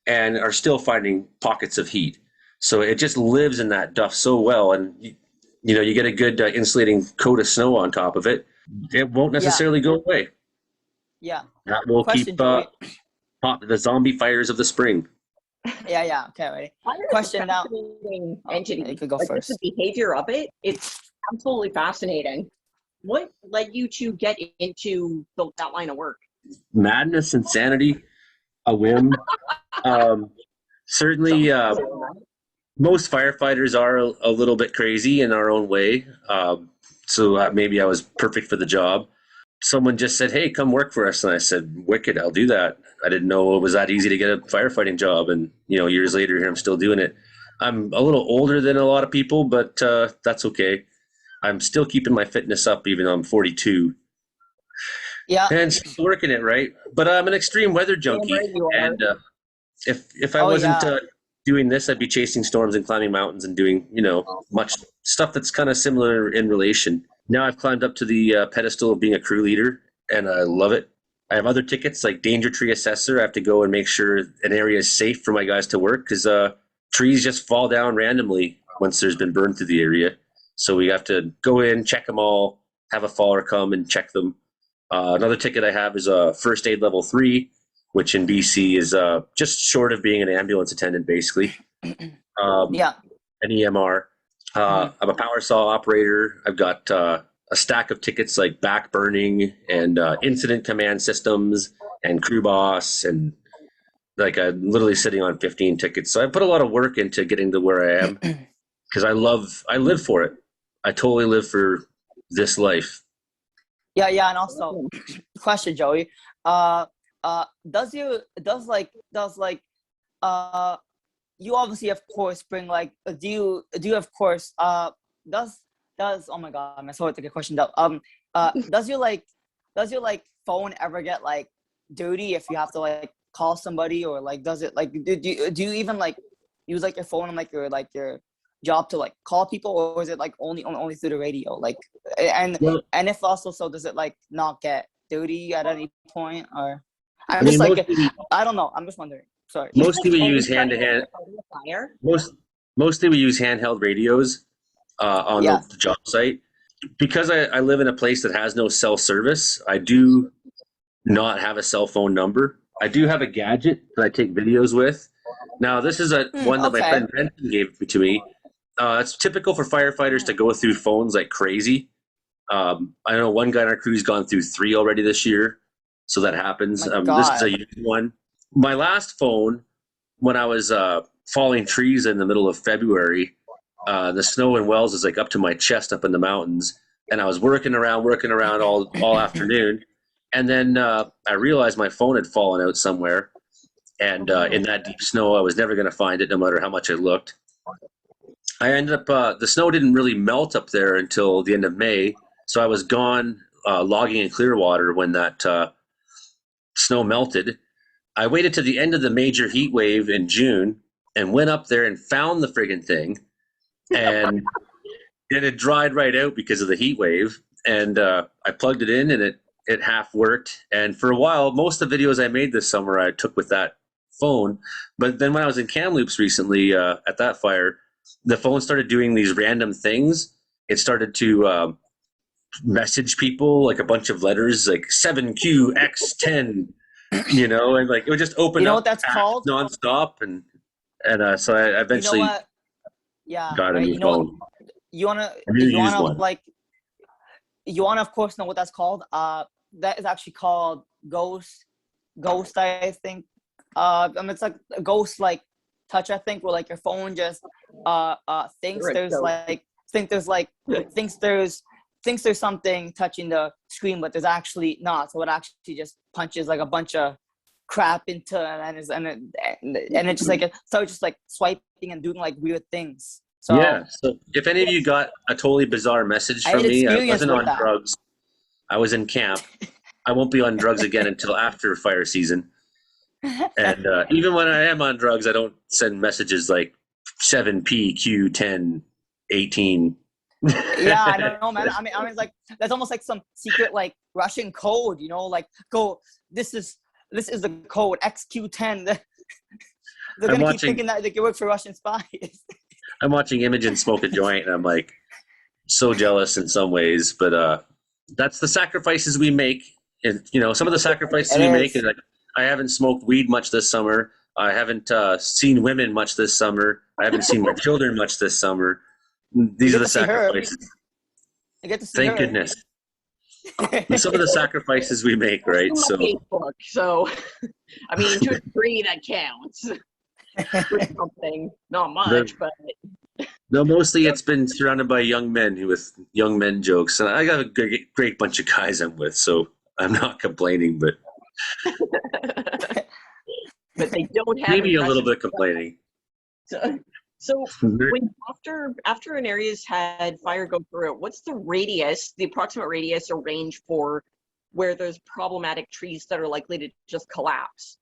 and are still finding pockets of heat. So it just lives in that duff so well. And, you get a good insulating coat of snow on top of it. It won't necessarily go away. Yeah. That will keep the zombie fires of the spring. Yeah. Okay, ready. Question now. Entity. You could go first. The behavior of it, it's absolutely fascinating. What led you to get into that line of work? Madness, insanity, a whim. Certainly, most firefighters are a little bit crazy in our own way. So maybe I was perfect for the job. Someone just said, "Hey, come work for us." And I said, "Wicked, I'll do that." I didn't know it was that easy to get a firefighting job. And, years later here, I'm still doing it. I'm a little older than a lot of people, but that's okay. I'm still keeping my fitness up, even though I'm 42. Yeah. And still working it, right? But I'm an extreme weather junkie. And if I wasn't doing this, I'd be chasing storms and climbing mountains and doing, much stuff that's kind of similar in relation. Now I've climbed up to the pedestal of being a crew leader, and I love it. I have other tickets like Danger Tree Assessor. I have to go and make sure an area is safe for my guys to work, because trees just fall down randomly once there's been burned through the area. So we have to go in, check them all, have a faller come and check them. Another ticket I have is a first aid level 3, which in BC is just short of being an ambulance attendant, basically. An EMR. I'm a power saw operator. I've got a stack of tickets like back burning and incident command systems and crew boss, and I'm literally sitting on 15 tickets. So I put a lot of work into getting to where I am, because I live for it. I totally live for this life. Yeah, and also, question, Joey. You obviously of course bring do you of course does oh my god, I'm sorry to get questioned up. Does your phone ever get dirty if you have to call somebody, or does it do you even use your phone and your job to call people, or is it only through the radio? And if also, so does it not get dirty at any point? Or I don't know. I'm just wondering. Sorry. Mostly we use hand-to-hand. Mostly we use handheld radios on the job site. Because I live in a place that has no cell service, I do not have a cell phone number. I do have a gadget that I take videos with, Now, this is one that my Okay. friend Benson gave to me. It's typical for firefighters to go through phones like crazy. I know one guy in our crew's gone through 3 already this year, so that happens. My This is a God. used one. My last phone, when I was falling trees in the middle of February, the snow in Wells is like up to my chest up in the mountains, and I was working around all afternoon, and then I realized my phone had fallen out somewhere, and in that deep snow, I was never going to find it, no matter how much I looked. I ended up the snow didn't really melt up there until the end of May, so I was gone logging in Clearwater when that snow melted. I waited to the end of the major heat wave in June and went up there and found the friggin' thing, and it had dried right out because of the heat wave. And I plugged it in, and it half worked. And for a while, most of the videos I made this summer I took with that phone. But then when I was in Kamloops recently at that fire, the phone started doing these random things. It started to message people like a bunch of letters, like 7QX10, and like it would just open You know up what that's called? nonstop, and so I eventually You know what? Yeah. got a Right. new You know phone. what? You wanna A new you used wanna one. like you wanna of course know what that's called. That is actually called Ghost, I think. It's like a ghost like touch, I think, where like your phone just thinks Right, there's so- like thinks there's something touching the screen, but there's actually not. So it actually just punches like a bunch of crap into and it's just like so just like swiping and doing like weird things. So Yeah. So if any of you got a totally bizarre message I from had me, I experience wasn't with on that. drugs. I was in camp. I won't be on drugs again until after fire season. And even when I am on drugs, I don't send messages like 7PQ1018. Yeah, I don't know, man. I mean, like that's almost like some secret like Russian code, like this is the code XQ10. They're gonna keep watching- thinking that they can work for Russian spies. I'm watching Imogen smoke a joint, and I'm like so jealous in some ways. But that's the sacrifices we make. And some of the sacrifices It we is. make is like I haven't smoked weed much this summer. I haven't seen women much this summer. I haven't seen my children much this summer. These get are the to see her. sacrifices. I get to see Thank her. goodness. Some of the sacrifices we make, right? On my So Facebook, so I mean, to a degree that counts for something. Not much, but no, mostly it's been surrounded by young men with young men jokes, and I got a great bunch of guys I'm with, so I'm not complaining, but but they don't have maybe a little impressive- bit complaining. So when after an area's had fire go through it, what's the approximate radius or range for where there's problematic trees that are likely to just collapse?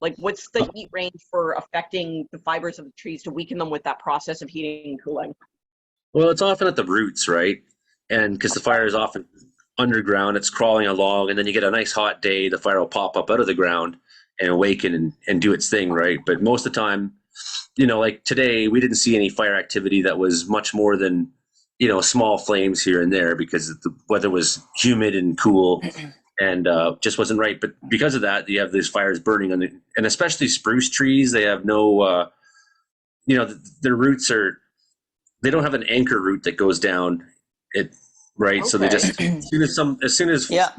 Like, what's the heat range for affecting the fibers of the trees to weaken them with that process of heating and cooling? Well, it's often at the roots, right? And because the fire is often underground, it's crawling along, and then you get a nice hot day, the fire will pop up out of the ground and awaken and do its thing, right? But most of the time, like today, we didn't see any fire activity that was much more than, small flames here and there because the weather was humid and cool and just wasn't right. But because of that, you have these fires burning and especially spruce trees. They have no, their roots they don't have an anchor root that goes down it, right? Okay. So they just, as soon as yeah.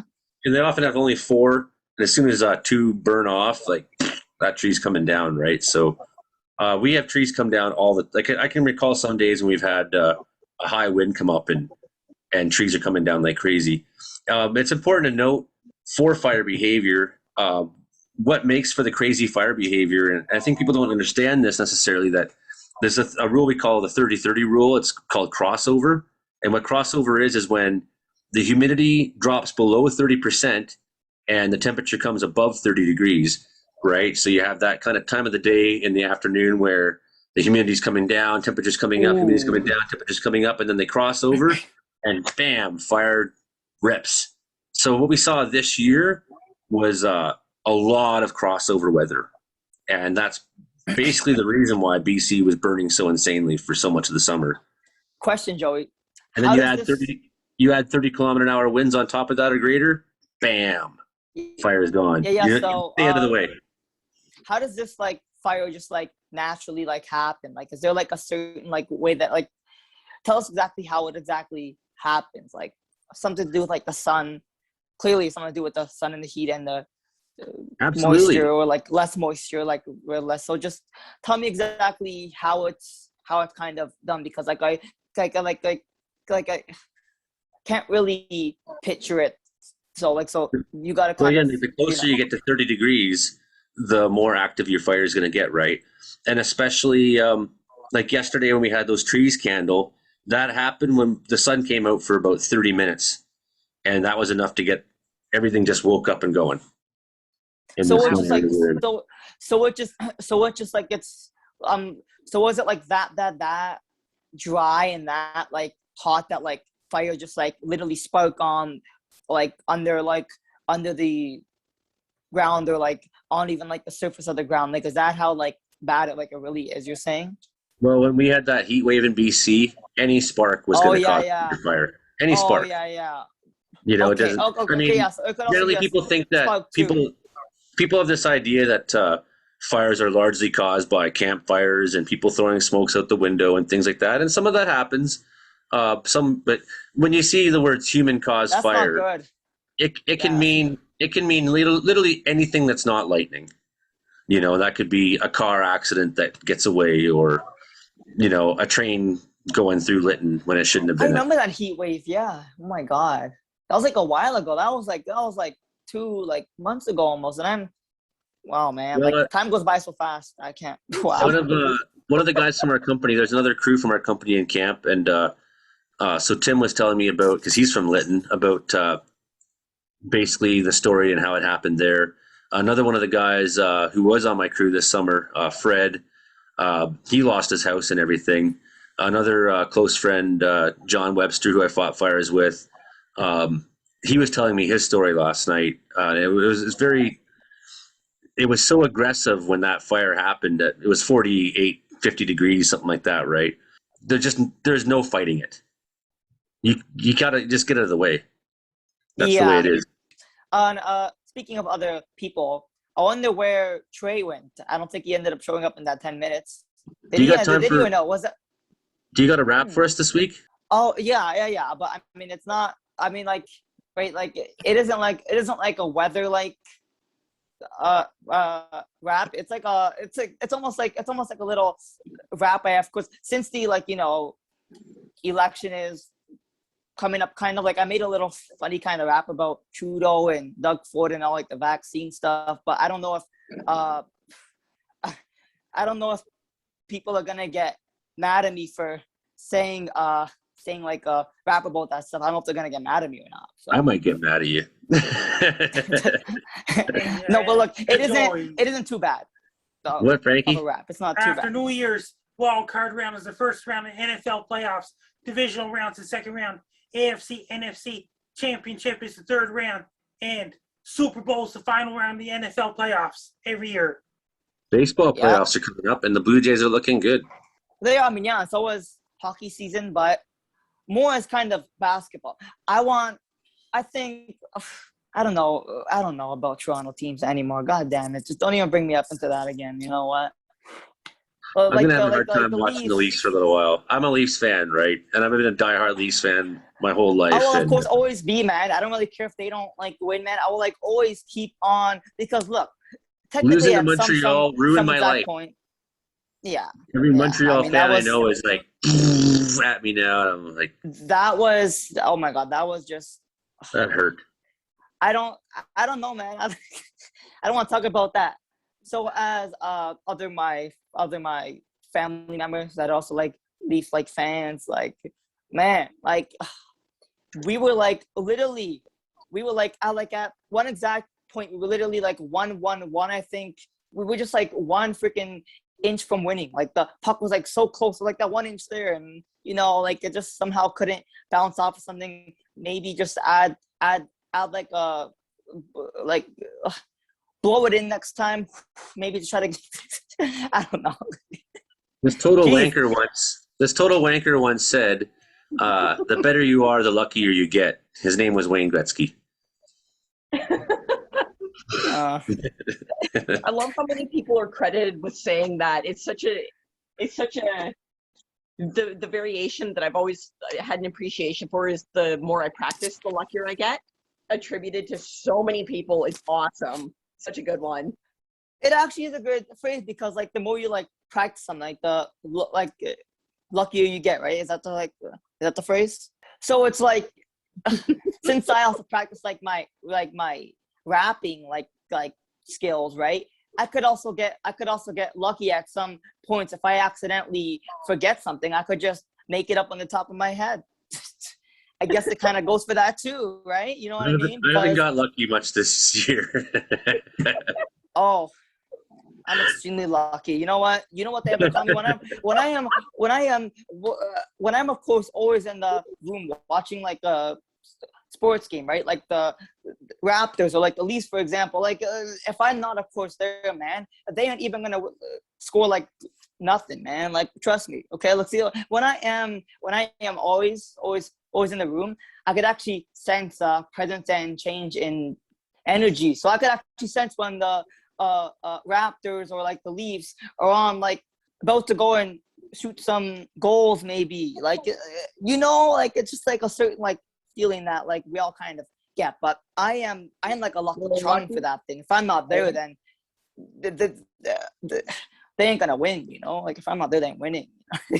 And they often have only 4, and as soon as 2 burn off, like that tree's coming down, right? So we have trees come down I can recall some days when we've had a high wind come up and trees are coming down like crazy. It's important to note for fire behavior, what makes for the crazy fire behavior. And I think people don't understand this necessarily, that there's a rule we call the 30-30 rule. It's called crossover. And what crossover is when the humidity drops below 30% and the temperature comes above 30 degrees, right? So you have that kind of time of the day in the afternoon where the humidity's coming down, temperature's coming up, humidity's coming down, temperature's coming up, and then they cross over and bam, fire rips. So what we saw this year was a lot of crossover weather. And that's basically the reason why BC was burning so insanely for so much of the summer. Question, Joey. And then you add 30 kilometer an hour winds on top of that or greater, bam, fire is gone. Yeah. So stay out of the way. how does this like fire just like naturally like happen? Like, is there like a certain like way that like, tell us exactly how it exactly happens? Like something to do with like the sun. Clearly, something to do with the sun and the heat and the Absolutely. moisture, or like less moisture, like or less. So just tell me exactly how it's kind of done, because like I can't really picture it. So you got to So kind again, of, the closer you get to 30 degrees, the more active your fire is going to get, right? And especially like yesterday when we had those trees candle, that happened when the sun came out for about 30 minutes. And that was enough to get everything just woke up and going. So it's just like, so it just like it's, so was it like that dry and that like hot that like fire just like literally spark on like under the ground, or like on even like the surface of the ground? Like, is that how like bad it really is, you're saying? Well, when we had that heat wave in BC, any spark was going to cause a fire. Any spark. You know, it doesn't. I mean, generally people think that people have this idea that fires are largely caused by campfires and people throwing smokes out the window and things like that, and some of that happens. But when you see the words human-caused fire, not good. it can mean literally anything that's not lightning. You know, that could be a car accident that gets away, or you know, a train going through Lytton when it shouldn't have been. I remember that heat wave. Yeah. Oh my God. That was like a while ago. That was like 2 months ago almost. And wow, man, well, like time goes by so fast. I can't. Wow. One of the guys from our company, there's another crew from our company in camp, and so Tim was telling me about, because he's from Lytton, about basically the story and how it happened there. Another one of the guys who was on my crew this summer, Fred, he lost his house and everything. Another close friend, John Webster, who I fought fires with, he was telling me his story last night. It was so aggressive when that fire happened. That it was 48, 50 degrees, something like that, right? There's no fighting it. You gotta just get out of the way. That's the way it is. Speaking of other people, I wonder where Trey went. I don't think he ended up showing up in that 10 minutes. Did you got Do you got a rap for us this week? Oh yeah. But I mean, it's not. I mean, like, right? Like, it isn't like a weather like rap. It's almost like a little rap I have, because since the election is coming up, kind of like I made a little funny kind of rap about Trudeau and Doug Ford and all like the vaccine stuff, but I don't know if people are gonna get mad at me for saying like a rap about that stuff. I don't know if they're gonna get mad at me or not. So. I might get mad at you. No, but look, it isn't too bad. So, what, Frankie? Rap. It's not too bad. After New Year's wild card round is the first round of NFL playoffs. Divisional rounds the second round. AFC, NFC championship is the third round, and Super Bowl is the final round of the NFL playoffs every year. Baseball playoffs are coming up, and the Blue Jays are looking good. They are. I mean, yeah. So was hockey season, but more as kind of basketball. I don't know about Toronto teams anymore. God damn it! Just don't even bring me up into that again. You know what? Well, I'm gonna have a hard time watching the Leafs for a little while. I'm a Leafs fan, right? And I've been a diehard Leafs fan my whole life. I will, of course, always be, man. I don't really care if they don't win, man. I will always keep on, because look, technically losing to Montreal ruined my life. Point, yeah. Every Montreal fan I know is like at me now, and I'm like, that was, oh my God, that was just, that hurt. I don't know, man. I don't want to talk about that. So as other my family members that also Leaf fans, man, we were literally, at one exact point, we were literally 1-1-1. I think we were just one freaking inch from winning. The puck was so close, that 1 inch there, and it just somehow couldn't bounce off of something. Maybe just add blow it in next time. Maybe to try to. I don't know. This total wanker once said, "The better you are, the luckier you get." His name was Wayne Gretzky. Uh, I love how many people are credited with saying that. It's such a the variation that I've always had an appreciation for is the more I practice, the luckier I get. Attributed to so many people. It's awesome. Such a good one. it actually is a good phrase because like the more you like practice something, like the luckier you get, right? Is that the phrase? So it's like since I also practice like my rapping like skills, right? I could also get lucky at some points. If I accidentally forget something, I could just make it up on the top of my head. I guess it kind of goes for that too, right? You know what I mean? I haven't got lucky much this year. Oh, I'm extremely lucky. You know what? You know what they have to tell me when I'm of course always in the room watching like a sports game, right? Like the Raptors or like the Leafs, for example. Like if I'm not, of course, there, man, they aren't even gonna score like nothing, man. Like trust me. Okay, let's see. When I am always in the room, I could actually sense presence and change in energy. So I could actually sense when the Raptors or like the Leafs are on like about to go and shoot some goals, maybe like like it's just like a certain like feeling that like we all kind of get. But I am like a lucky charm for that thing. If I'm not there, then they ain't gonna win. Like if I'm not there, they ain't winning.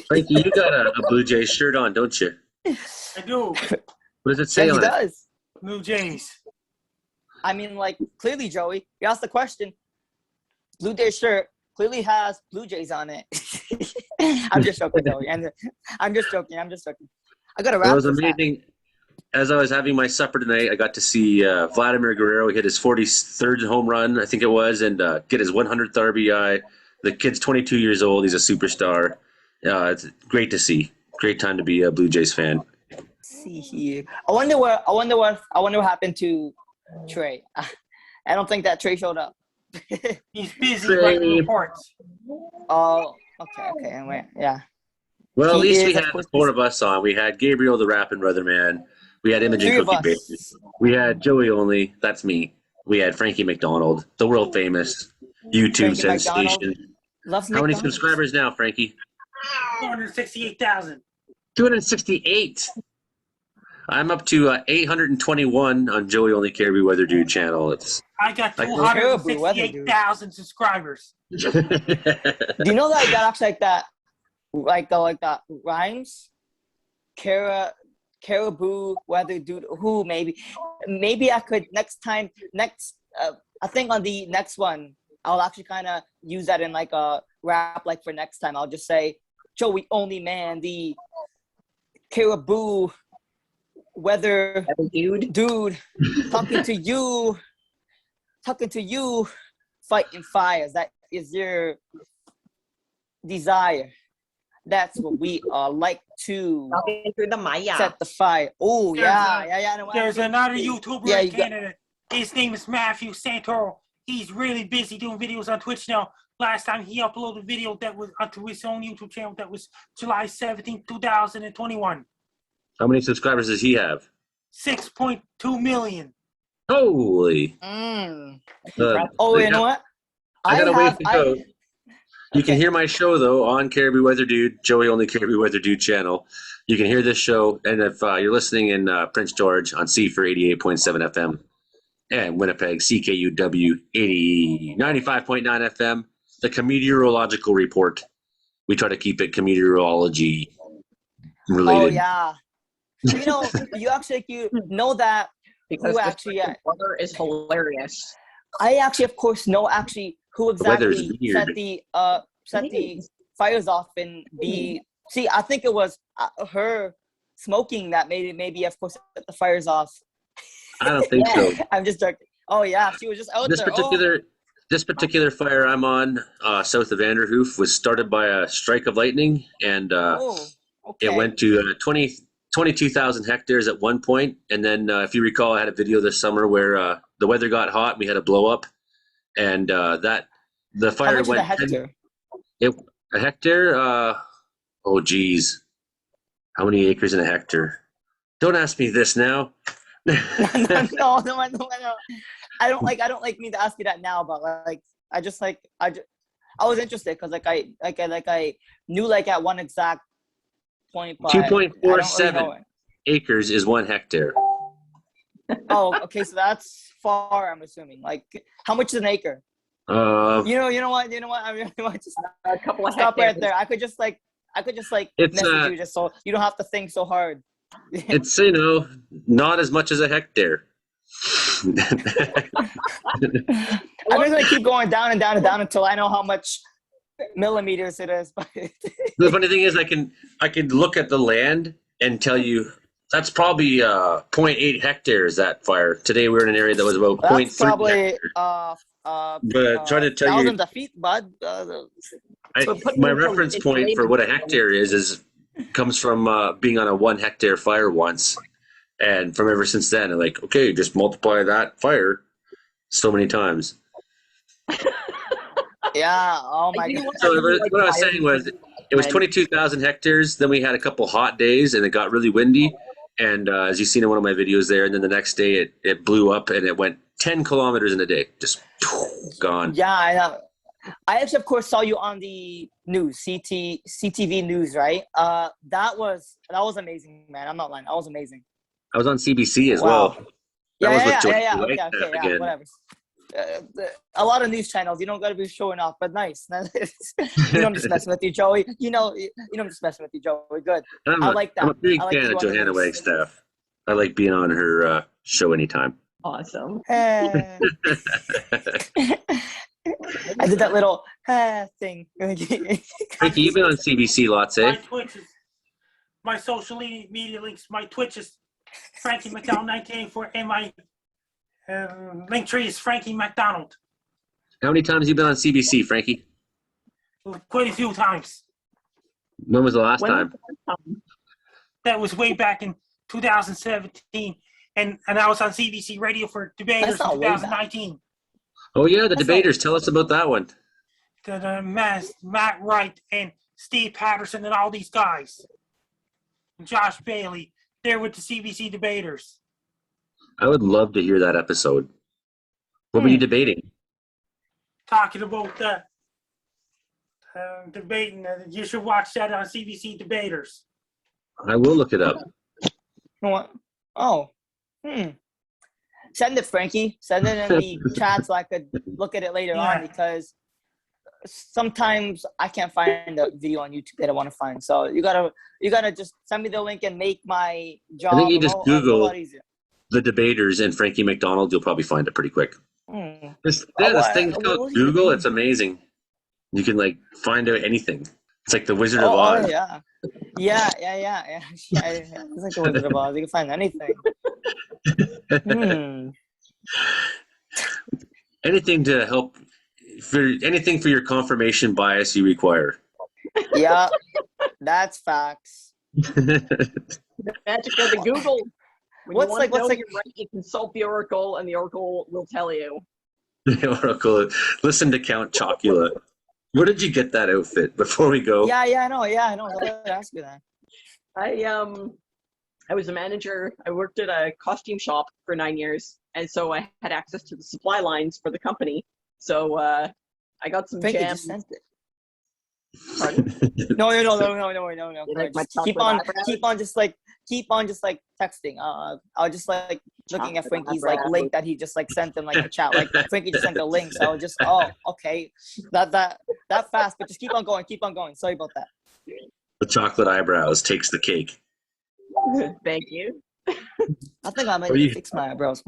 Frankie, you got a Blue Jays shirt on, don't you? I do. What does it say on he it? does. Blue Jays. I mean, like clearly, Joey, you asked the question. Blue Jays shirt clearly has Blue Jays on it. I'm just joking, Joey. I'm just joking. I got a wrap. It was amazing. As I was having my supper tonight, I got to see Vladimir Guerrero hit his 43rd home run, I think it was, and get his 100th RBI. The kid's 22 years old. He's a superstar. It's great to see. Great time to be a Blue Jays fan. See here. I wonder what happened to Trey. I don't think that Trey showed up. He's busy writing reports. Oh, okay. Anyway, yeah. Well, at He least we is, of had course, 4 of us on. We had Gabriel, the rapping brother man. We had Imogen 3 of Cookie us. Bailey. We had Joey Only. That's me. We had Frankie MacDonald, the world famous YouTube Frankie sensation. MacDonald loves How many McDonald's. subscribers now, Frankie? 268,000. 268. I'm up to 821 on Joey Only Caribou Weather Dude channel. I got Like- 268,000 subscribers. Do you know that I got actually like that rhymes? Caribou weather dude. Who maybe I could next. I think on the next one I'll actually kind of use that in like a rap. Like for next time, I'll just say Joey Only Man, the Caribou weather dude, talking to you, fighting fires. That is your desire. That's what we like to Talking through the Maya. set the fire. Oh yeah. No, There's another YouTuber Yeah, in you got- Canada. His name is Matthew Santoro. He's really busy doing videos on Twitch now. Last time he uploaded a video that was onto his own YouTube channel that was July 17th, 2021. How many subscribers does he have? 6.2 million. Holy. Oh, you know what? I got a ways to go. You can hear my show, though, on Caribou Weather Dude, Joey Only Caribou Weather Dude channel. You can hear this show, and if you're listening in Prince George on C for 88.7 FM and Winnipeg, CKUW 95.9 FM, the Comedeorological Report. We try to keep it comedeorology related. Oh yeah. You know that Because who actually weather is hilarious. I actually of course know actually who weather's exactly weird. set the fires off in the see. I think it was her smoking that maybe of course set the fires off. I don't think so. I'm just joking. Oh yeah, she was just out there. This particular fire I'm on, south of Vanderhoof, was started by a strike of lightning, and Okay. it went to 22,000 hectares at one point. And then, if you recall, I had a video this summer where the weather got hot, and we had a blow up, and the fire How much went is a hectare? a hectare. Oh geez, how many acres in a hectare? Don't ask me this now. No. I don't like me to ask you that now, but like I was interested because I knew like at one exact point, but 2.47 acres is 1 hectare. Oh, okay, so that's far. I'm assuming. Like, how much is an acre? You know what? I really want to A couple of stop hectares. right there. I could just It's, message you just so you don't have to think so hard. It's not as much as a hectare. I'm just gonna keep going down and down and down until I know how much millimeters it is. The funny thing is, I can look at the land and tell you that's probably 0.8 hectares. That fire today, we were in an area that was about 0.3 That's probably hectares. But trying to tell you, thousands of feet, bud. my reference point for what a hectare is comes from being on a 1 hectare fire once, and from ever since then, I'm like, okay, just multiply that fire so many times. Yeah. Oh my You know god. what? So I really like what I was fire. saying was, it was 22,000 hectares. Then we had a couple hot days, and it got really windy. And as you've seen in one of my videos there, and then the next day it blew up, and it went 10 kilometers in a day, just gone. Yeah, I know. I actually, of course, saw you on the news, CTV news, right? That was amazing, man. I'm not lying. That was amazing. I was on CBC as Wow. well. That was with Yeah. Joanne Okay, Wagstaff yeah, again. whatever. A lot of news channels, you don't got to be showing off, but nice. I'm just messing with you, Joey. I'm just messing with you, Joey. Good. I like that. I'm a big I like fan you of on the Johanna news. Wagstaff. I like being on her show anytime. Awesome. I did that little thing. Frankie, you've been on CBC lots, My eh? Twitch is my social media links. My Twitch is Frankie MacDonald 1984, and my link tree is Frankie MacDonald. How many times have you been on CBC, Frankie? Quite a few times. When was the last When time? That was way back in 2017, and I was on CBC Radio for Debaters That's in not way back. 2019. Oh yeah, the That's debaters. Tell us about that one. Matt Wright and Steve Patterson and all these guys. And Josh Bailey, they're with the CBC Debaters. I would love to hear that episode. What were you debating? Talking about debating. You should watch that on CBC Debaters. I will look it up. What? Oh. Send it, Frankie. Send it in the chat so I could look at it later on, because sometimes I can't find a video on YouTube that I want to find. So you gotta just send me the link and make my job I think you just a Google lot easier. the debaters and Frankie MacDonald. You'll probably find it pretty quick. This thing's called what Google. It's amazing. You can find out anything. It's like the Wizard of Oz. Yeah. It's like the Wizard of Oz. You can find anything. Anything to help anything for your confirmation bias you require. Yeah, that's facts. The magic of the Google. When What's you want to know like- you're right, you consult the Oracle, and the Oracle will tell you. The Oracle. Listen to Count Chocula. Where did you get that outfit? Before we go. Yeah, I know. I was about to ask you that. I was a manager. I worked at a costume shop for 9 years, and so I had access to the supply lines for the company. So I got some Frankie jams. just sent it. Pardon? No. You like my Just keep chocolate on, just texting. I'll just looking at Frankie's link that he just sent in the chat. Frankie just sent a link, so I'll just okay, that fast, but just keep on going. Sorry about that. The chocolate eyebrows takes the cake. Thank you. I think I might need to fix my eyebrows.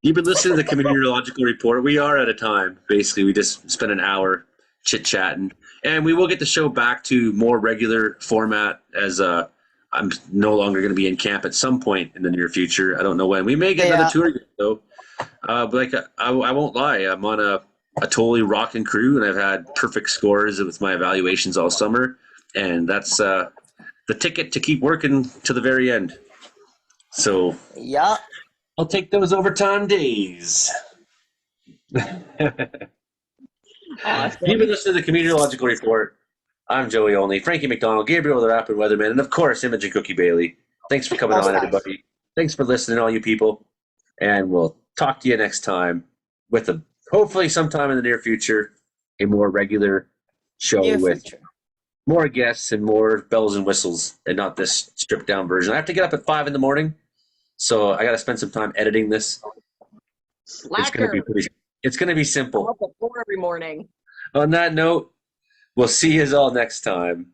You've been listening to the Comedeorological Report. We are out of time. Basically, we just spent an hour chit-chatting. And we will get the show back to more regular format as I'm no longer going to be in camp at some point in the near future. I don't know when. We may get another tour, though. But I won't lie. I'm on a totally rocking crew, and I've had perfect scores with my evaluations all summer. And that's the ticket to keep working to the very end. So Yeah. I'll take those overtime days. Awesome. You've been listening to the Comedeorological Report. I'm Joey Only, Frankie MacDonald, Gabriel Berardo, Weatherman, and of course, Imogen Cookie Bailey. Thanks for coming on, everybody. Thanks for listening, all you people. And we'll talk to you next time with hopefully sometime in the near future, a more regular show Near with future. more guests and more bells and whistles, and not this stripped down version. I have to get up at 5 a.m, so I got to spend some time editing this. Slacker. It's gonna be I'm simple. up at 4 every morning. On that note, we'll see you all next time.